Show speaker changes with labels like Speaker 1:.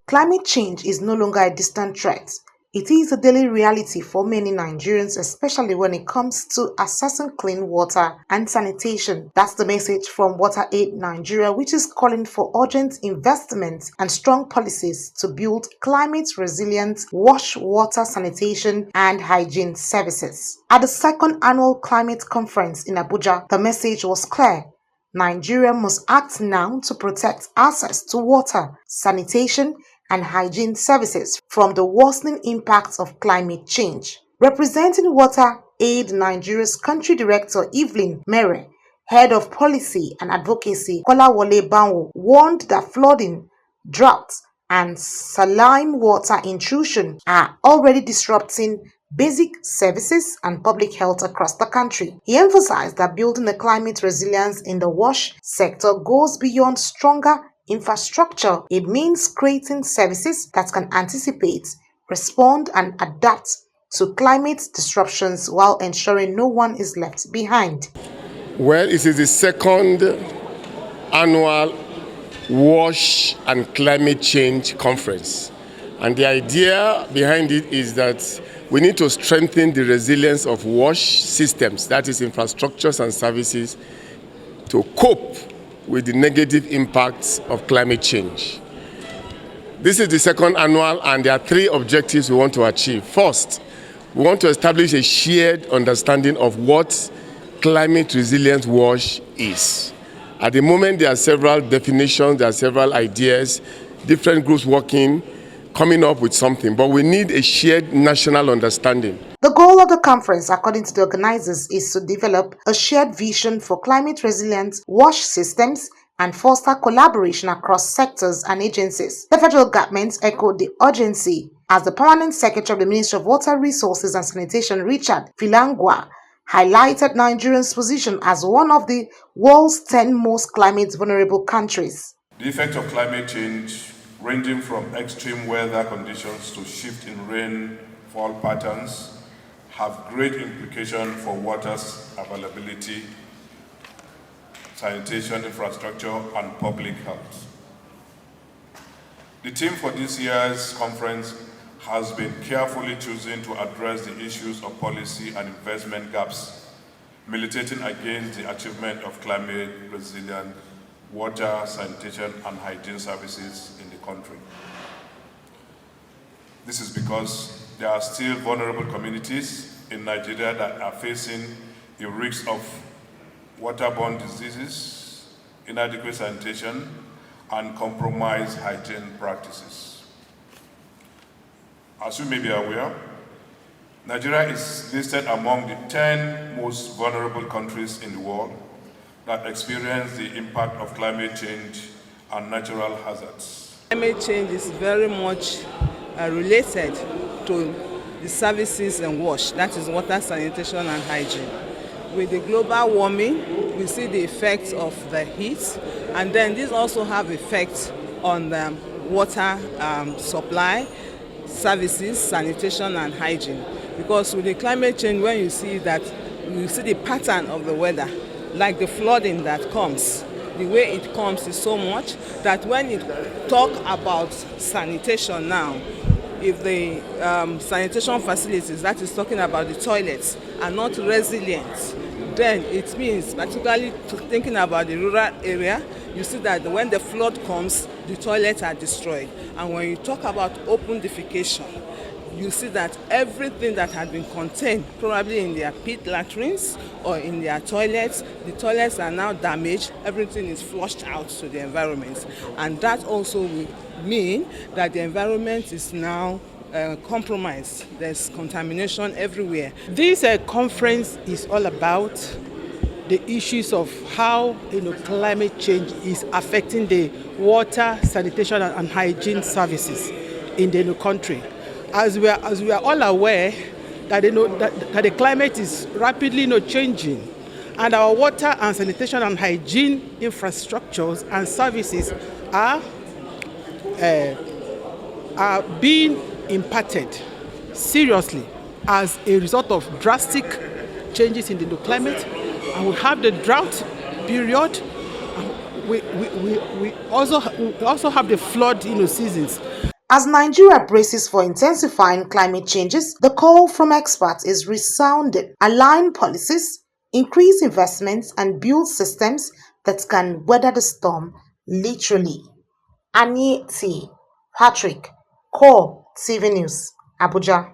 Speaker 1: Climate change is no longer a distant threat. It is a daily reality for many Nigerians, especially when it comes to accessing clean water and sanitation. That's the message from Wateraid Nigeria, which is calling for urgent investment and strong policies to build climate-resilient wash, water, sanitation, and hygiene services. At the second annual climate conference in Abuja, the message was clear. Nigeria must act now to protect access to water, sanitation, and hygiene services from the worsening impacts of climate change. Representing Wateraid Nigeria's country director Evelyn Mere, head of policy and advocacy Kolawole Banwo, warned that flooding, drought, and saline water intrusion are already disrupting basic services and public health across the country. He emphasized that building a climate resilience in the wash sector goes beyond stronger infrastructure. It means creating services that can anticipate, respond, and adapt to climate disruptions while ensuring no one is left behind.
Speaker 2: Well, it is the second annual Wash and Climate Change Conference. And the idea behind it is that we need to strengthen the resilience of wash systems, that is infrastructures and services, to cope with the negative impacts of climate change. This is the second annual, and there are three objectives we want to achieve. First, we want to establish a shared understanding of what climate resilient wash is. At the moment, there are several definitions, there are several ideas, different groups working, coming up with something, but we need a shared national understanding.
Speaker 1: The goal of the conference, according to the organizers, is to develop a shared vision for climate-resilient wash systems and foster collaboration across sectors and agencies. The federal government echoed the urgency as the Permanent Secretary of the Ministry of Water Resources and Sanitation, Richard Filangwa, highlighted Nigeria's position as one of the world's 10 most climate-vulnerable countries.
Speaker 3: The effect of climate change, ranging from extreme weather conditions to shift in rainfall patterns, have great implications for water's availability, sanitation infrastructure, and public health. The theme for this year's conference has been carefully chosen to address the issues of policy and investment gaps, militating against the achievement of climate-resilient water, sanitation, and hygiene services in the country. This is because there are still vulnerable communities in Nigeria that are facing the risks of waterborne diseases, inadequate sanitation, and compromised hygiene practices. As you may be aware, Nigeria is listed among the 10 most vulnerable countries in the world that experience the impact of climate change and natural hazards.
Speaker 4: Climate change is very much related to the services and wash, that is water, sanitation, and hygiene. With the global warming, we see the effects of the heat, and then these also have effects on the water supply, services, sanitation, and hygiene. Because with the climate change, when you see that, you see the pattern of the weather, like the flooding that comes, the way it comes is so much that when you talk about sanitation now, if the sanitation facilities, that is talking about the toilets, are not resilient, then it means, particularly thinking about the rural area, you see that when the flood comes, the toilets are destroyed. And when you talk about open defecation, you see that everything that had been contained, probably in their pit latrines or in their toilets, the toilets are now damaged, everything is flushed out to the environment. And that also will mean that the environment is now compromised. There's contamination everywhere.
Speaker 5: This conference is all about the issues of how climate change is affecting the water, sanitation, and hygiene services in the country. As we are all aware that, that the climate is rapidly changing, and our water and sanitation and hygiene infrastructures and services are being impacted seriously as a result of drastic changes in the climate. And we have the drought period. we also have the flood seasons.
Speaker 1: As Nigeria braces for intensifying climate changes, the call from experts is resounding: align policies, increase investments, and build systems that can weather the storm, literally. Annie T. Patrick, Core TV News, Abuja.